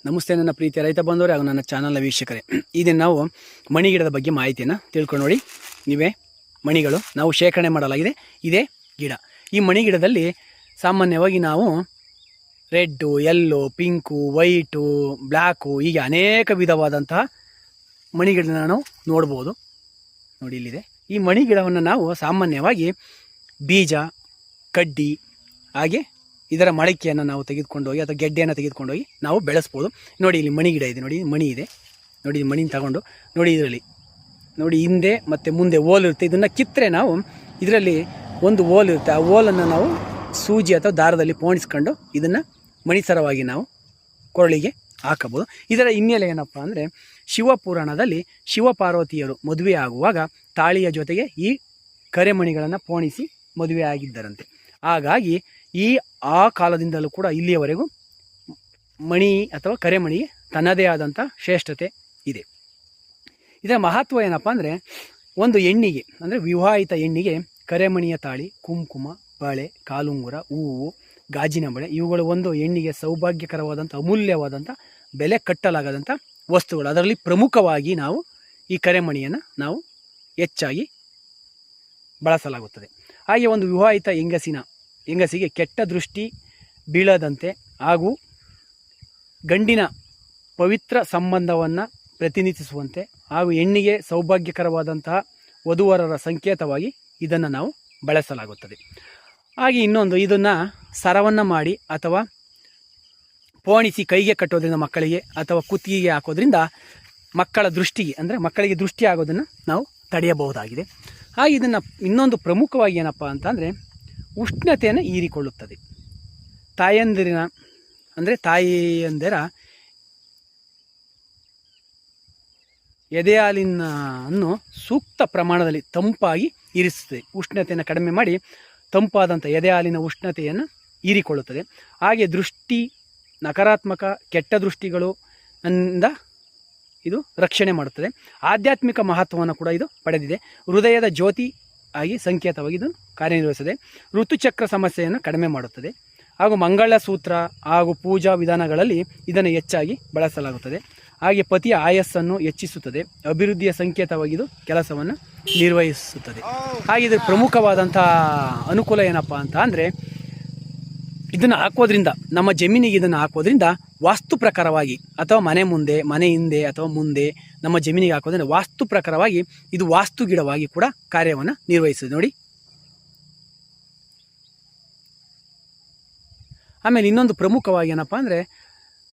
ನಮಸ್ತೆ ನನ್ನ ಪ್ರೀತಿಯ ರೈತ ಬಂದವರೇ ಹಾಗೂ ನನ್ನ ಚಾನಲ್ನ ವೀಕ್ಷಕರೇ. ಇದನ್ನು ನಾವು ಮಣಿ ಗಿಡದ ಬಗ್ಗೆ ಮಾಹಿತಿಯನ್ನು ತಿಳ್ಕೊಂಡು ನೋಡಿ. ನೀವೇ ಮಣಿಗಳು ನಾವು ಶೇಖರಣೆ ಮಾಡಲಾಗಿದೆ. ಇದೇ ಗಿಡ. ಈ ಮಣಿ ಗಿಡದಲ್ಲಿ ಸಾಮಾನ್ಯವಾಗಿ ನಾವು red, yellow, pink, white, black ಹೀಗೆ ಅನೇಕ ವಿಧವಾದಂತಹ ಮಣಿ ಗಿಡನ ನಾವು ನೋಡ್ಬೋದು. ನೋಡಿ ಇಲ್ಲಿದೆ. ಈ ಮಣಿ ಗಿಡವನ್ನು ನಾವು ಸಾಮಾನ್ಯವಾಗಿ ಬೀಜ, ಕಡ್ಡಿ ಹಾಗೆ ಇದರ ಮೊಳಕೆಯನ್ನು ನಾವು ತೆಗೆದುಕೊಂಡು ಹೋಗಿ ಅಥವಾ ಗೆಡ್ಡೆಯನ್ನು ತೆಗೆದುಕೊಂಡು ಹೋಗಿ ನಾವು ಬೆಳೆಸ್ಬೋದು. ನೋಡಿ ಇಲ್ಲಿ ಮಣಿ ಗಿಡ ಇದೆ, ನೋಡಿ ಮಣಿ ಇದೆ, ನೋಡಿ ಮಣಿನ ತಗೊಂಡು ನೋಡಿ ಇದರಲ್ಲಿ ನೋಡಿ ಹಿಂದೆ ಮತ್ತು ಮುಂದೆ ಓಲ್ ಇರುತ್ತೆ. ಇದನ್ನು ಕಿತ್ತರೆ ನಾವು ಇದರಲ್ಲಿ ಒಂದು ಓಲ್ ಇರುತ್ತೆ. ಆ ಓಲನ್ನು ನಾವು ಸೂಜಿ ಅಥವಾ ದಾರದಲ್ಲಿ ಪೋಣಿಸ್ಕೊಂಡು ಇದನ್ನು ಮಣಿಸರವಾಗಿ ನಾವು ಕೊರಳಿಗೆ ಹಾಕಬಹುದು. ಇದರ ಹಿನ್ನೆಲೆ ಏನಪ್ಪ ಅಂದರೆ ಶಿವಪುರಾಣದಲ್ಲಿ ಶಿವಪಾರ್ವತಿಯರು ಮದುವೆ ಆಗುವಾಗ ತಾಳಿಯ ಜೊತೆಗೆ ಈ ಕರೆಮಣಿಗಳನ್ನು ಪೋಣಿಸಿ ಮದುವೆ ಆಗಿದ್ದರಂತೆ. ಹಾಗಾಗಿ ಆ ಕಾಲದಿಂದಲೂ ಕೂಡ ಇಲ್ಲಿಯವರೆಗೂ ಮಣಿ ಅಥವಾ ಕರೆಮಣಿಗೆ ತನ್ನದೇ ಆದಂಥ ಶ್ರೇಷ್ಠತೆ ಇದೆ. ಇದರ ಮಹತ್ವ ಏನಪ್ಪ ಅಂದರೆ ಒಂದು ಹೆಣ್ಣಿಗೆ ಅಂದರೆ ವಿವಾಹಿತ ಹೆಣ್ಣಿಗೆ ಕರೆಮಣಿಯ ತಾಳಿ, ಕುಂಕುಮ, ಬಳೆ, ಕಾಲುಂಗುರ, ಹೂವು, ಗಾಜಿನ ಬಳೆ ಇವುಗಳು ಒಂದು ಹೆಣ್ಣಿಗೆ ಸೌಭಾಗ್ಯಕರವಾದಂಥ ಅಮೂಲ್ಯವಾದಂಥ ಬೆಲೆ ಕಟ್ಟಲಾಗದಂಥ ವಸ್ತುಗಳು. ಅದರಲ್ಲಿ ಪ್ರಮುಖವಾಗಿ ನಾವು ಈ ಕರೆಮಣಿಯನ್ನು ನಾವು ಹೆಚ್ಚಾಗಿ ಬಳಸಲಾಗುತ್ತದೆ. ಹಾಗೆ ಒಂದು ವಿವಾಹಿತ ಹೆಂಗಸಿಗೆ ಕೆಟ್ಟ ದೃಷ್ಟಿ ಬೀಳದಂತೆ ಹಾಗೂ ಗಂಡಿನ ಪವಿತ್ರ ಸಂಬಂಧವನ್ನು ಪ್ರತಿನಿಧಿಸುವಂತೆ ಹಾಗೂ ಹೆಣ್ಣಿಗೆ ಸೌಭಾಗ್ಯಕರವಾದಂತಹ ವಧುವರರ ಸಂಕೇತವಾಗಿ ಇದನ್ನು ನಾವು ಬಳಸಲಾಗುತ್ತದೆ. ಹಾಗೆ ಇನ್ನೊಂದು, ಇದನ್ನು ಸರವನ್ನು ಮಾಡಿ ಅಥವಾ ಪೋಣಿಸಿ ಕೈಗೆ ಕಟ್ಟೋದ್ರಿಂದ ಮಕ್ಕಳಿಗೆ ಅಥವಾ ಕುತ್ತಿಗೆಗೆ ಹಾಕೋದ್ರಿಂದ ಮಕ್ಕಳ ದೃಷ್ಟಿಗೆ ಅಂದರೆ ಮಕ್ಕಳಿಗೆ ದೃಷ್ಟಿ ಆಗೋದನ್ನು ನಾವು ತಡೆಯಬಹುದಾಗಿದೆ. ಹಾಗೆ ಇದನ್ನು ಇನ್ನೊಂದು ಪ್ರಮುಖವಾಗಿ ಏನಪ್ಪ ಅಂತಂದರೆ ಉಷ್ಣತೆಯನ್ನು ಹೀರಿಕೊಳ್ಳುತ್ತದೆ. ತಾಯಂದಿರ ಎದೆಹಾಲಿನನ್ನು ಸೂಕ್ತ ಪ್ರಮಾಣದಲ್ಲಿ ತಂಪಾಗಿ ಇರಿಸುತ್ತದೆ. ಉಷ್ಣತೆಯನ್ನು ಕಡಿಮೆ ಮಾಡಿ ತಂಪಾದಂಥ ಎದೆಹಾಲಿನ ಉಷ್ಣತೆಯನ್ನು ಹೀರಿಕೊಳ್ಳುತ್ತದೆ. ಹಾಗೆ ದೃಷ್ಟಿ, ನಕಾರಾತ್ಮಕ ಕೆಟ್ಟ ದೃಷ್ಟಿಗಳು ಇಂದ ಇದು ರಕ್ಷಣೆ ಮಾಡುತ್ತದೆ. ಆಧ್ಯಾತ್ಮಿಕ ಮಹತ್ವವನ್ನು ಕೂಡ ಇದು ಪಡೆದಿದೆ. ಹೃದಯದ ಜ್ಯೋತಿ ಆಗಿ ಸಂಕೇತವಾಗಿ ಇದು ಕಾರ್ಯನಿರ್ವಹಿಸುತ್ತದೆ. ಋತುಚಕ್ರ ಸಮಸ್ಯೆಯನ್ನು ಕಡಿಮೆ ಮಾಡುತ್ತದೆ. ಹಾಗೂ ಮಂಗಳಸೂತ್ರ ಹಾಗೂ ಪೂಜಾ ವಿಧಾನಗಳಲ್ಲಿ ಇದನ್ನು ಹೆಚ್ಚಾಗಿ ಬಳಸಲಾಗುತ್ತದೆ. ಹಾಗೆ ಪತಿಯ ಆಯಸ್ಸನ್ನು ಹೆಚ್ಚಿಸುತ್ತದೆ. ಅಭಿವೃದ್ಧಿಯ ಸಂಕೇತವಾಗಿ ಇದು ಕೆಲಸವನ್ನು ನಿರ್ವಹಿಸುತ್ತದೆ. ಹಾಗೆ ಇದರ ಪ್ರಮುಖವಾದಂಥ ಅನುಕೂಲ ಏನಪ್ಪ ಅಂತ ಅಂದರೆ ಇದನ್ನು ಹಾಕೋದ್ರಿಂದ, ನಮ್ಮ ಜಮೀನಿಗೆ ಇದನ್ನು ಹಾಕೋದ್ರಿಂದ ವಾಸ್ತು ಪ್ರಕಾರವಾಗಿ ಅಥವಾ ಮನೆ ಮುಂದೆ, ಮನೆ ಹಿಂದೆ ಅಥವಾ ಮುಂದೆ ನಮ್ಮ ಜಮೀನಿಗೆ ಹಾಕೋದ್ರಿಂದ ವಾಸ್ತು ಪ್ರಕಾರವಾಗಿ ಇದು ವಾಸ್ತು ಗಿಡವಾಗಿ ಕೂಡ ಕಾರ್ಯವನ್ನು ನಿರ್ವಹಿಸುತ್ತದೆ. ನೋಡಿ ಆಮೇಲೆ ಇನ್ನೊಂದು ಪ್ರಮುಖವಾಗಿ ಏನಪ್ಪ ಅಂದರೆ